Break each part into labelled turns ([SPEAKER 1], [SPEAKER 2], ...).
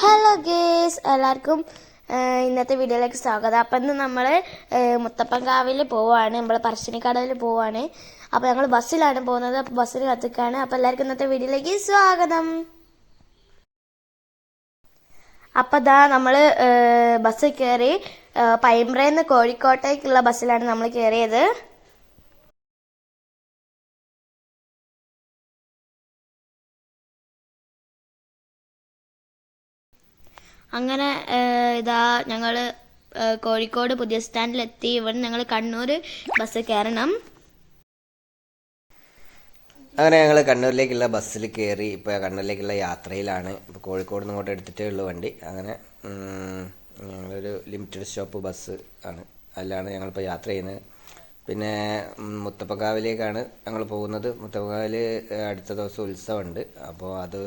[SPEAKER 1] Hello guys, എല്ലാവർക്കും ഇന്നത്തെ വീഡിയോയിലേക്ക് സ്വാഗതം. അപ്പം ഇന്ന് നമ്മൾ മുത്തപ്പൻകാവിൽ പോവുകയാണ്, നമ്മൾ പറശ്ശിനിക്കടവിൽ പോവുകയാണ്. അപ്പോൾ ഞങ്ങൾ ബസ്സിലാണ് പോകുന്നത്. അപ്പോൾ ബസ്സിൽ കത്തിക്കാണ്. അപ്പോൾ എല്ലാവർക്കും ഇന്നത്തെ വീഡിയോയിലേക്ക് സ്വാഗതം. അപ്പോൾ ഇതാ നമ്മൾ ബസ്സിൽ കയറി. പൈമ്പ്രയിൽ നിന്ന് കോഴിക്കോട്ടേക്കുള്ള ബസ്സിലാണ് നമ്മൾ കയറിയത്. അങ്ങനെ ഇതാ ഞങ്ങൾ കോഴിക്കോട് പുതിയ സ്റ്റാൻഡിലെത്തി. ഇവിടെ ഞങ്ങൾ കണ്ണൂർ ബസ് കയറണം.
[SPEAKER 2] അങ്ങനെ ഞങ്ങൾ കണ്ണൂരിലേക്കുള്ള ബസ്സിൽ കയറി. ഇപ്പോൾ കണ്ണൂരിലേക്കുള്ള യാത്രയിലാണ്. ഇപ്പോൾ കോഴിക്കോട് നിന്ന് ഇങ്ങോട്ട് എടുത്തിട്ടേ ഉള്ളൂ വണ്ടി. അങ്ങനെ ഞങ്ങളൊരു ലിമിറ്റഡ് സ്റ്റോപ്പ് ബസ് ആണ്, അതിലാണ് ഞങ്ങളിപ്പോൾ യാത്ര ചെയ്യുന്നത്. പിന്നെ മുത്തപ്പൻകാവിലേക്കാണ് ഞങ്ങൾ പോകുന്നത്. മുത്തപ്പൻകാവിൽ അടുത്ത ദിവസം ഉത്സവമുണ്ട്. അപ്പോൾ അത്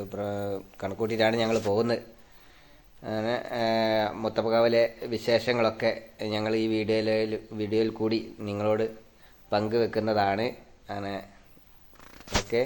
[SPEAKER 2] കണക്കൂട്ടിയിട്ടാണ് ഞങ്ങൾ പോകുന്നത്. അങ്ങനെ മുത്തപ്പൻകാവിലെ വിശേഷങ്ങളൊക്കെ ഞങ്ങൾ ഈ വീഡിയോയിൽ കൂടി നിങ്ങളോട് പങ്കുവെക്കുന്നതാണ്. അങ്ങനെ ഓക്കെ.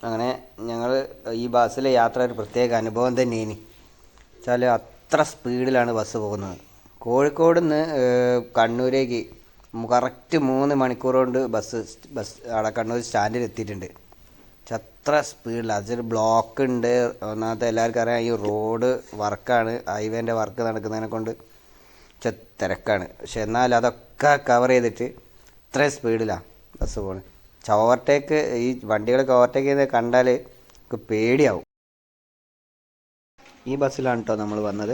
[SPEAKER 2] അങ്ങനെ ഞങ്ങൾ ഈ ബസ്സിലെ യാത്ര ഒരു പ്രത്യേക അനുഭവം തന്നെയാണ്. വെച്ചാൽ അത്ര സ്പീഡിലാണ് ബസ് പോകുന്നത്. കോഴിക്കോട് നിന്ന് കണ്ണൂരേക്ക് കറക്റ്റ് 3 മണിക്കൂർ കൊണ്ട് ബസ് അവിടെ കണ്ണൂർ സ്റ്റാൻഡിൽ എത്തിയിട്ടുണ്ട്. അത്ര സ്പീഡിലാണ്. അതൊരു ബ്ലോക്ക് ഉണ്ട്. ഒന്നാമത്തെ എല്ലാവർക്കും അറിയാം, ഈ റോഡ് വർക്കാണ്, ഹൈവേൻ്റെ വർക്ക് നടക്കുന്നതിനെ കൊണ്ട് തിരക്കാണ്. പക്ഷെ എന്നാൽ അതൊക്കെ കവർ ചെയ്തിട്ട് ഇത്രയും സ്പീഡിലാണ് ബസ് പോകുന്നത്. ഓവർടേക്ക്, ഈ വണ്ടികളൊക്കെ ഓവർടേക്ക് ചെയ്ത് കണ്ടാൽ പേടിയാവും. ഈ ബസ്സിലാണ് കേട്ടോ നമ്മൾ വന്നത്.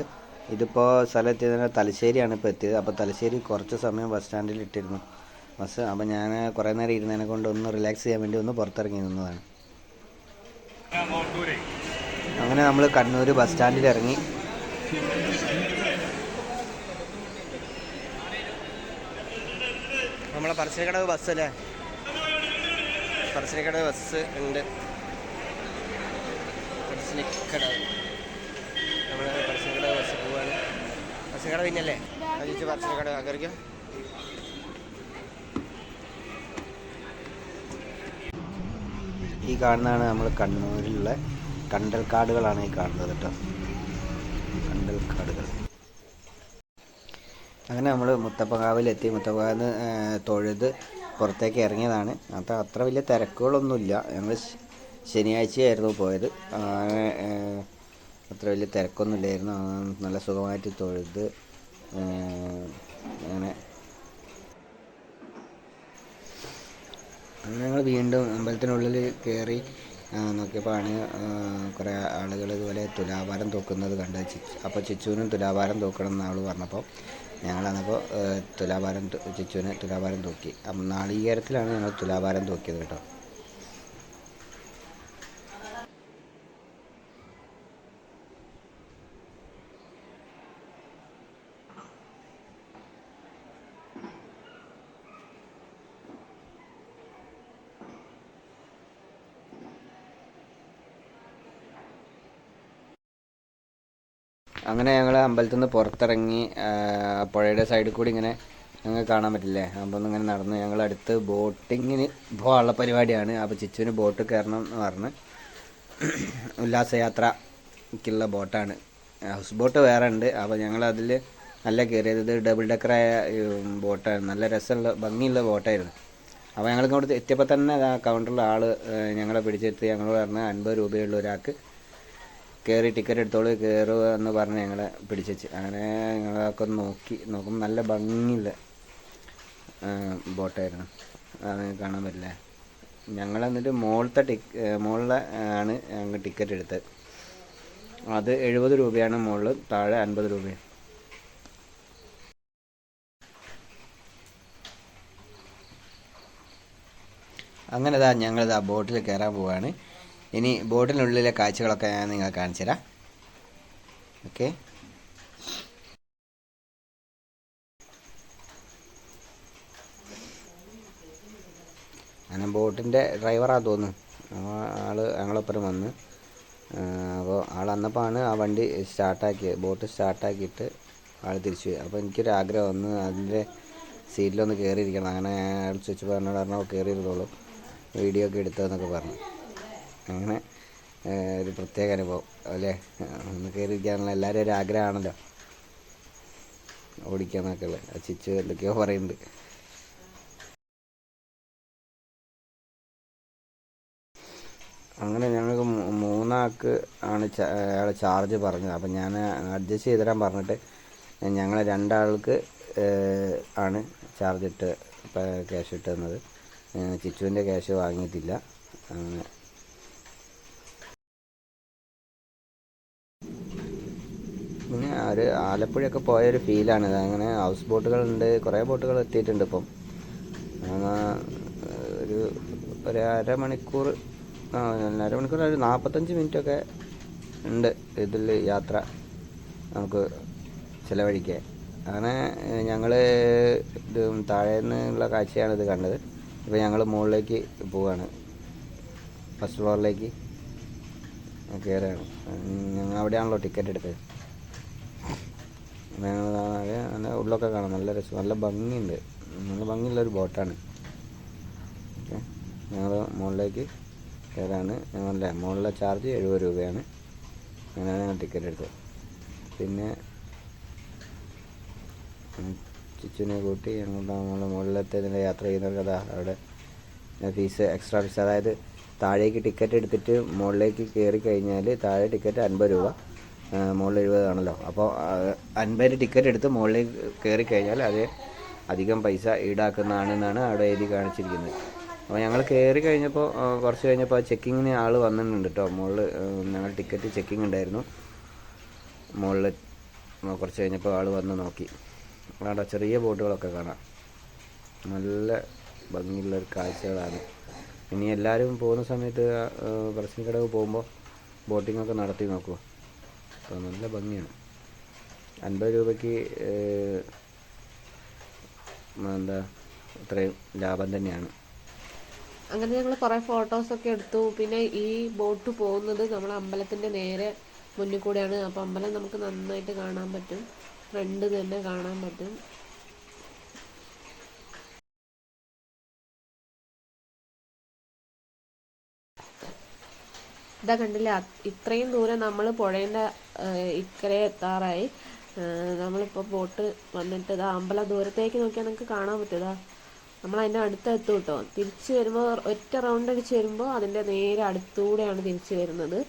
[SPEAKER 2] ഇതിപ്പോൾ സ്ഥലം എത്തിയതിന് തലശ്ശേരിയാണ് ഇപ്പോൾ എത്തിയത്. അപ്പോൾ തലശ്ശേരി കുറച്ച് സമയം ബസ് സ്റ്റാൻഡിൽ ഇട്ടിരുന്നു ബസ്. അപ്പോൾ ഞാൻ കുറേ നേരം ഇരുന്നതിനെ കൊണ്ട് ഒന്ന് റിലാക്സ് ചെയ്യാൻ വേണ്ടി ഒന്ന് പുറത്തിറങ്ങി നിന്നതാണ്. അങ്ങനെ നമ്മൾ കണ്ണൂർ ബസ് സ്റ്റാൻഡിൽ ഇറങ്ങി. നമ്മളെ പറശ്ശിനിക്കടവ് ബസ് അല്ലേ, പറശ്ശിനിക്കടവ് ബസ് ഉണ്ട്. പറശ്ശിനിക്കടവ്, നമ്മൾ പറശ്ശിനിക്കടവ് ബസ് പോവാണ്. പറശ്ശിനിക്കടവ് പിന്നല്ലേ അജിച്ച് പറശ്ശിനിക്കടവ് ആഗ്രഹിക്കും. ഈ കാണുന്നതാണ് നമ്മൾ കണ്ണൂരിലുള്ള കണ്ടൽക്കാടുകളാണ് ഈ കാണുന്നത് കേട്ടോ, കണ്ടൽക്കാടുകൾ. അങ്ങനെ നമ്മൾ മുത്തപ്പൻകാവിലെത്തി. മുത്തപ്പൻകാവിൽ നിന്ന് തൊഴുത് പുറത്തേക്ക് ഇറങ്ങിയതാണ്. അപ്പോൾ അത്ര വലിയ തിരക്കുകളൊന്നുമില്ല. ഞങ്ങൾ ശനിയാഴ്ചയായിരുന്നു പോയത്. അത്ര വലിയ തിരക്കൊന്നുമില്ലായിരുന്നു. നല്ല സുഖമായിട്ട് തൊഴുത് അങ്ങനെ ഞങ്ങൾ വീണ്ടും അമ്പലത്തിനുള്ളിൽ കയറി നോക്കിയപ്പോൾ ആണ് കുറേ ആളുകൾ ഇതുപോലെ തുലാഭാരം തൂക്കുന്നത് കണ്ടത്. അപ്പോൾ ചിച്ചുവിനും തുലാഭാരം തൂക്കണം എന്ന് അവൾ പറഞ്ഞപ്പോൾ ഞങ്ങളന്നപ്പോൾ ചിച്ചുവിന് തുലാഭാരം തൂക്കി. നാളികേരത്തിലാണ് ഞങ്ങൾ തുലാഭാരം തൂക്കിയത് കേട്ടോ. അങ്ങനെ ഞങ്ങൾ അമ്പലത്തിൽ നിന്ന് പുറത്തിറങ്ങി. പുഴയുടെ സൈഡിൽ കൂടി ഇങ്ങനെ ഞങ്ങൾക്ക് കാണാൻ പറ്റില്ലേ, അപ്പോൾ ഒന്നിങ്ങനെ നടന്ന് ഞങ്ങൾ അടുത്ത് ബോട്ടിങ്ങിന് പോകാനുള്ള പരിപാടിയാണ്. അപ്പോൾ ചിച്ചുവിന് ബോട്ട് കയറണം എന്ന് പറഞ്ഞ് ഉല്ലാസയാത്രയ്ക്കുള്ള ബോട്ടാണ്. ഹൗസ് ബോട്ട് വേറെ ഉണ്ട്. അപ്പോൾ ഞങ്ങളതിൽ നല്ല കയറിയത്. ഇത് ഡബിൾ ഡെക്കറായ ബോട്ടാണ്. നല്ല രസമുള്ള ഭംഗിയുള്ള ബോട്ടായിരുന്നു. അപ്പോൾ ഞങ്ങൾ ഇങ്ങോട്ട് എത്തിയപ്പോൾ തന്നെ ആ കൗണ്ടറിലെ ആൾ ഞങ്ങളെ പിടിച്ചെടുത്ത് ഞങ്ങളോട് പറഞ്ഞ് 50 രൂപയുള്ള ഒരാൾക്ക് കയറി ടിക്കറ്റ് എടുത്തോളൂ, കയറുക എന്ന് പറഞ്ഞ് ഞങ്ങളെ പിടിച്ചു. അങ്ങനെ ഞങ്ങളൊക്കെ നോക്കുമ്പോൾ നല്ല ഭംഗിയുള്ള ബോട്ടായിരുന്നു. അത് കാണാൻ പറ്റില്ല. ഞങ്ങൾ എന്നിട്ട് മുകളിലെ ആണ് ഞങ്ങൾ ടിക്കറ്റ് എടുത്തത്. അത് 70 രൂപയാണ് മുകളിൽ, താഴെ 50 രൂപയാണ്. അങ്ങനെ ഞങ്ങളിതാ ബോട്ടിൽ കയറാൻ പോവുകയാണ്. ഇനി ബോട്ടിനുള്ളിലെ കാഴ്ചകളൊക്കെ ഞാൻ നിങ്ങൾക്ക് കാണിച്ചു തരാം. ഓക്കെ. അങ്ങനെ ബോട്ടിൻ്റെ ഡ്രൈവറാണ് തോന്നുന്നു. ആൾ ഞങ്ങളൊപ്പം വന്ന് അപ്പോൾ ആൾ വന്നപ്പോൾ ആണ് ആ വണ്ടി സ്റ്റാർട്ടാക്കിയത്, ബോട്ട് സ്റ്റാർട്ടാക്കിയിട്ട് ആൾ തിരിച്ചു പോയി. അപ്പോൾ എനിക്കൊരു ആഗ്രഹം ഒന്ന് അതിൻ്റെ സീറ്റിലൊന്ന് കയറിയിരിക്കണം. അങ്ങനെ അയാൾ സ്വിച്ച് പറഞ്ഞോട് കയറിയിരുന്നോളൂ, വീഡിയോ ഒക്കെ എടുത്തതെന്നൊക്കെ പറഞ്ഞു. അങ്ങനെ ഒരു പ്രത്യേക അനുഭവം അല്ലേ, ഒന്ന് കയറിയിരിക്കാനുള്ള എല്ലാവരും ഒരു ആഗ്രഹമാണല്ലോ ഓടിക്കാന്നൊക്കെ ഉള്ളത്. ചിച്ചു എന്തൊക്കെയോ പറയുന്നുണ്ട്. അങ്ങനെ ഞങ്ങൾക്ക് 3 ആൾക്ക് ആണ് അയാൾ ചാർജ് പറഞ്ഞത്. അപ്പം ഞാൻ അഡ്ജസ്റ്റ് ചെയ്ത് തരാൻ പറഞ്ഞിട്ട് ഞങ്ങൾ 2 ആൾക്ക് ആണ് ചാർജ് ഇട്ട് ക്യാഷ് ഇട്ട് തന്നത്. ചിച്ചുവിൻ്റെ ക്യാഷ് വാങ്ങിയിട്ടില്ല. അങ്ങനെ പിന്നെ ഒരു ആലപ്പുഴയൊക്കെ പോയൊരു ഫീലാണിത്. അങ്ങനെ ഹൗസ് ബോട്ടുകളുണ്ട്, കുറേ ബോട്ടുകൾ എത്തിയിട്ടുണ്ട് ഇപ്പം. ഒരു അരമണിക്കൂർ, അരമണിക്കൂർ, ഒരു 45 മിനിറ്റൊക്കെ ഉണ്ട് ഇതിൽ യാത്ര നമുക്ക് ചിലവഴിക്കാൻ. അങ്ങനെ ഞങ്ങൾ ഇത് താഴെ നിന്നുള്ള കാഴ്ചയാണ് ഇത് കണ്ടത്. ഇപ്പോൾ ഞങ്ങൾ മുകളിലേക്ക് പോവുകയാണ്, ഫസ്റ്റ് ഫ്ലോറിലേക്ക് കയറുകയാണ്. ഞങ്ങൾ അവിടെയാണല്ലോ ടിക്കറ്റ് എടുത്തത്. നല്ല ഉള്ളൊക്കെ കാണാം, നല്ല രസം, നല്ല ഭംഗിയുണ്ട്, നല്ല ഭംഗിയുള്ളൊരു ബോട്ടാണ്. ഓക്കെ, ഞങ്ങൾ മുകളിലേക്ക് കയറാണ്. ഞങ്ങളുടെ മുകളിലെ ചാർജ് 70 രൂപയാണ്. അങ്ങനെയാണ് ഞങ്ങൾ ടിക്കറ്റ് എടുത്തത്. പിന്നെ ചിച്ചുവിനെ കൂട്ടി ഞങ്ങൾ മുകളിലത്തേതിൻ്റെ യാത്ര ചെയ്യുന്നവർക്ക് അതാ അവിടെ ഫീസ്, എക്സ്ട്രാ ഫീസ്, അതായത് താഴേക്ക് ടിക്കറ്റ് എടുത്തിട്ട് മുകളിലേക്ക് കയറി കഴിഞ്ഞാൽ താഴെ ടിക്കറ്റ് 50 രൂപ, മുകളിൽ 70 ആണല്ലോ. അപ്പോൾ 50 ടിക്കറ്റ് എടുത്ത് മുകളിലേക്ക് കയറി കഴിഞ്ഞാൽ അത് അധികം പൈസ ഈടാക്കുന്നതാണെന്നാണ് അവിടെ എഴുതി കാണിച്ചിരിക്കുന്നത്. അപ്പോൾ ഞങ്ങൾ കയറി കഴിഞ്ഞപ്പോൾ കുറച്ച് കഴിഞ്ഞപ്പോൾ ചെക്കിങ്ങിന് ആൾ വന്നിട്ടുണ്ട് കേട്ടോ. മുകളിൽ ഞങ്ങൾ ടിക്കറ്റ് ചെക്കിങ് ഉണ്ടായിരുന്നു. മുകളിൽ കുറച്ച് കഴിഞ്ഞപ്പോൾ ആൾ വന്ന് നോക്കി. അവിടെ ചെറിയ ബോട്ടുകളൊക്കെ കാണാം, നല്ല ഭംഗിയുള്ളൊരു കാഴ്ചകളാണ്. ഇനി എല്ലാവരും പോകുന്ന സമയത്ത് പറശ്ശിനിക്കടവ് പോകുമ്പോൾ ബോട്ടിങ്ങൊക്കെ നടത്തി നോക്കുക. അപ്പോൾ നല്ല ഭംഗിയാണ്. 50 രൂപയ്ക്ക് എന്താ അത്രയും ലാഭം തന്നെയാണ്.
[SPEAKER 3] അങ്ങനെ ഞങ്ങൾ കുറേ ഫോട്ടോസൊക്കെ എടുത്തു. പിന്നെ ഈ ബോട്ട് പോകുന്നത് നമ്മൾ അമ്പലത്തിൻ്റെ നേരെ മുന്നിൽ കൂടെയാണ്. അപ്പോൾ അമ്പലം നമുക്ക് നന്നായിട്ട് കാണാൻ പറ്റും, ഫ്രണ്ട് തന്നെ കാണാൻ പറ്റും. ഇതാ കണ്ടില്ലേ, ഇത്രയും ദൂരം നമ്മൾ പുഴേൻ്റെ ഇക്കരെ എത്താറായി. നമ്മളിപ്പോൾ ബോട്ട് വന്നിട്ട് ഇതാ അമ്പലം ദൂരത്തേക്ക് നോക്കിയാൽ നിങ്ങൾക്ക് കാണാൻ പറ്റും. ഇതാ നമ്മൾ അതിൻ്റെ അടുത്ത് എത്തും കേട്ടോ. തിരിച്ച് വരുമ്പോൾ ഒറ്റ റൗണ്ട് അടിച്ച് വരുമ്പോൾ അതിൻ്റെ നേരെ അടുത്തുകൂടെയാണ് തിരിച്ച് വരുന്നത്.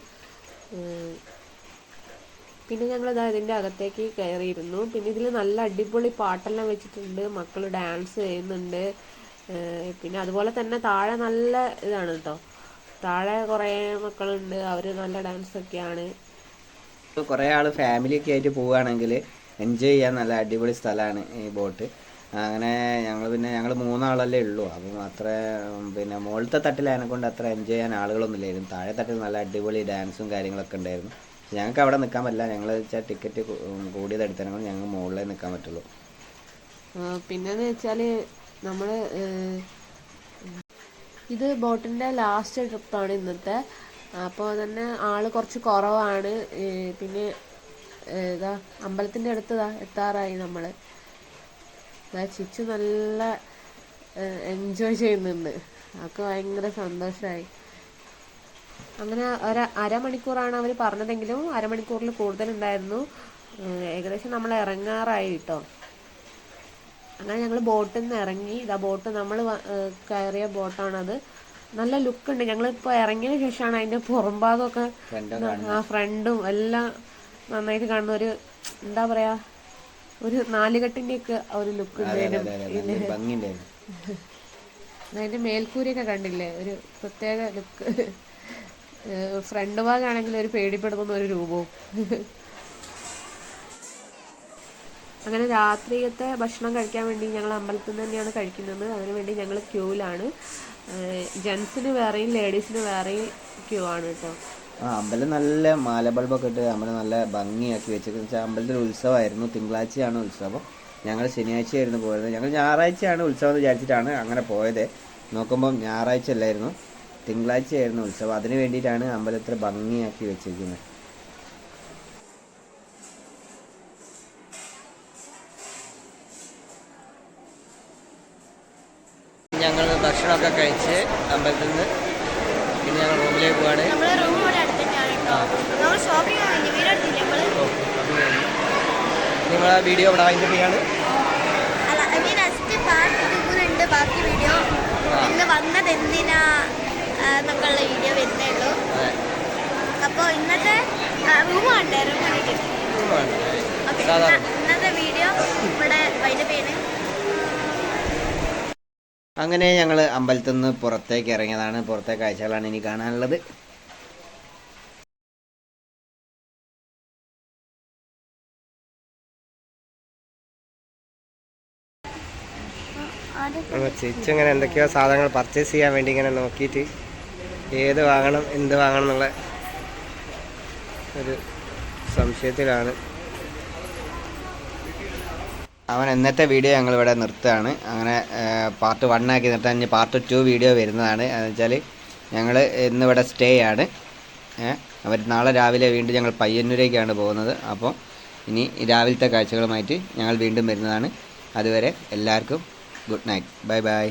[SPEAKER 3] പിന്നെ ഞങ്ങളിതാ ഇതിൻ്റെ അകത്തേക്ക് കയറിയിരുന്നു. പിന്നെ ഇതിൽ നല്ല അടിപൊളി പാട്ടെല്ലാം വെച്ചിട്ടുണ്ട്, മക്കൾ ഡാൻസ് ചെയ്യുന്നുണ്ട്. പിന്നെ അതുപോലെ തന്നെ താഴെ നല്ല ഇതാണ് കേട്ടോ, താഴെ കുറേ മക്കളുണ്ട്, അവർ നല്ല ഡാൻസൊക്കെയാണ്.
[SPEAKER 2] കുറേ ആൾ ഫാമിലിയൊക്കെ ആയിട്ട് പോവുകയാണെങ്കിൽ എൻജോയ് ചെയ്യാൻ നല്ല അടിപൊളി സ്ഥലമാണ് ഈ ബോട്ട്. അങ്ങനെ ഞങ്ങൾ 3 ആളല്ലേ ഉള്ളൂ. അപ്പം അത്ര പിന്നെ മുകളിലത്തെ തട്ടിൽ കൊണ്ട് അത്ര എൻജോയ് ചെയ്യാൻ ആളുകളൊന്നും ഇല്ലായിരുന്നു. താഴെ തട്ടിൽ നല്ല അടിപൊളി ഡാൻസും കാര്യങ്ങളൊക്കെ ഉണ്ടായിരുന്നു. ഞങ്ങൾക്ക് അവിടെ നിൽക്കാൻ പറ്റില്ല. ഞങ്ങൾ വെച്ചാൽ ടിക്കറ്റ് കൂടിയതെടുത്തതിനെ ഞങ്ങൾ മുകളിലേ നിൽക്കാൻ പറ്റുള്ളൂ.
[SPEAKER 3] പിന്നെന്ന് വെച്ചാൽ നമ്മൾ ഇത് ബോട്ടിൻ്റെ ലാസ്റ്റ് ട്രിപ്പാണ് ഇന്നത്തെ. അപ്പോൾ തന്നെ ആൾ കുറച്ച് കുറവാണ്. പിന്നെ ഇതാ അമ്പലത്തിൻ്റെ അടുത്ത് എത്താറായി നമ്മൾ. ചിച്ചു നല്ല എൻജോയ് ചെയ്യുന്നുണ്ട്, അതൊക്കെ ഭയങ്കര സന്തോഷമായി. അങ്ങനെ അരമണിക്കൂറാണ് അവർ പറഞ്ഞതെങ്കിലും അരമണിക്കൂറിൽ കൂടുതലുണ്ടായിരുന്നു. ഏകദേശം നമ്മൾ ഇറങ്ങാറായി കേട്ടോ. അങ്ങനെ ഞങ്ങൾ ബോട്ടിൽ നിന്ന് ഇറങ്ങി. ഇതാ ബോട്ട് നമ്മൾ കയറിയ ബോട്ടാണത്. നല്ല ലുക്കുണ്ട്. ഞങ്ങളിപ്പോൾ ഇറങ്ങിയതിന് ശേഷമാണ് അതിൻ്റെ പുറംഭാഗമൊക്കെ ഫ്രണ്ടും എല്ലാം നന്നായിട്ട് കാണുന്ന ഒരു എന്താ പറയുക, ഒരു നാലുകെട്ടിൻ്റെയൊക്കെ ഒരു ലുക്ക് ഉണ്ട്. അതിൻ്റെ മേൽക്കൂരയൊക്കെ കണ്ടില്ലേ, ഒരു പ്രത്യേക ലുക്ക്. ഫ്രണ്ട് ഭാഗമാണെങ്കിൽ ഒരു പേടിപ്പെടുത്തുന്ന ഒരു രൂപവും. അങ്ങനെ രാത്രിയത്തെ ഭക്ഷണം കഴിക്കാൻ വേണ്ടി ഞങ്ങൾ അമ്പലത്തിൽ നിന്ന് തന്നെയാണ് കഴിക്കുന്നത്. അതിനുവേണ്ടി ഞങ്ങൾ ക്യൂവിലാണ്. ജെൻസിന് വേറെയും ലേഡീസിന് വേറെയും ക്യൂ ആണ് കേട്ടോ.
[SPEAKER 2] അമ്പലം നല്ല മാല ബൾബൊക്കെ ഇട്ട് അമ്പലം നല്ല ഭംഗിയാക്കി വെച്ചേക്കെന്ന് വെച്ചാൽ അമ്പലത്തിൽ ഉത്സവമായിരുന്നു. തിങ്കളാഴ്ചയാണ് ഉത്സവം. ഞങ്ങൾ ശനിയാഴ്ചയായിരുന്നു പോയത്. ഞങ്ങൾ ഞായറാഴ്ചയാണ് ഉത്സവം എന്ന് വിചാരിച്ചിട്ടാണ് അങ്ങനെ പോയത്. നോക്കുമ്പം ഞായറാഴ്ച അല്ലായിരുന്നു, തിങ്കളാഴ്ചയായിരുന്നു ഉത്സവം. അതിന് വേണ്ടിയിട്ടാണ് അമ്പലത്തിൽ ഭംഗിയാക്കി വെച്ചിരിക്കുന്നത്. ഊണൊക്കെ കഴിച്ച് അമ്പലത്തിൽ നിന്ന് പിന്നെ ഞങ്ങൾ റൂമിലേക്ക് പോവാണ്.
[SPEAKER 1] നമ്മളെ റൂം ഇവിടെ അടുത്ത് തന്നെയാണ് കേട്ടോ. നമ്മൾ ഷോപ്പിംഗ് കഴിഞ്ഞു, വീട് എടുത്തില്ല നമ്മള്.
[SPEAKER 2] നിങ്ങളെ വീഡിയോ ഇവിടെ വൈൻഡപ്പ് ചെയ്യാണ്.
[SPEAKER 1] അല്ല, ഇനി നെക്സ്റ്റ് പാർട്ട് 2 ബാക്കി വീഡിയോ ഇന്ന് വന്നത് എന്തിനാ എന്നൊക്കെയുള്ള വീഡിയോ വരുന്നേ ഉള്ളൂ. അപ്പോൾ ഇന്നത്തെ റൂം വേണ്ടേ, റൂം കണ്ടിട്ട് ഇന്നത്തെ വീഡിയോ ഇവിടെ വൈൻഡപ്പ് ചെയ്യണേ.
[SPEAKER 2] അങ്ങനെ ഞങ്ങൾ അമ്പലത്തിൽ നിന്ന് പുറത്തേക്ക് ഇറങ്ങിയതാണ്. പുറത്തെ കാഴ്ചകളാണ് ഇനി കാണാനുള്ളത്. ചേച്ചി ഇങ്ങനെ എന്തൊക്കെയോ സാധനങ്ങൾ പർച്ചേസ് ചെയ്യാൻ വേണ്ടി ഇങ്ങനെ നോക്കിയിട്ട് ഏത് വാങ്ങണം എന്ത് വാങ്ങണം എന്നുള്ള ഒരു സംശയത്തിലാണ്. അവൻ ഇന്നത്തെ വീഡിയോ ഞങ്ങളിവിടെ നിർത്തുകയാണ്. അങ്ങനെ പാർട്ട് 1 ആക്കി നിർത്താൻ ഇനി പാർട്ട് 2 വീഡിയോ വരുന്നതാണ്. എന്ന് വെച്ചാൽ ഞങ്ങൾ ഇന്നിവിടെ സ്റ്റേ ആണ്. അവർ നാളെ രാവിലെ വീണ്ടും ഞങ്ങൾ പയ്യന്നൂരേക്കാണ് പോകുന്നത്. അപ്പോൾ ഇനി രാവിലത്തെ കാഴ്ചകളുമായിട്ട് ഞങ്ങൾ വീണ്ടും വരുന്നതാണ്. അതുവരെ എല്ലാവർക്കും ഗുഡ് നൈറ്റ്, ബൈ ബൈ.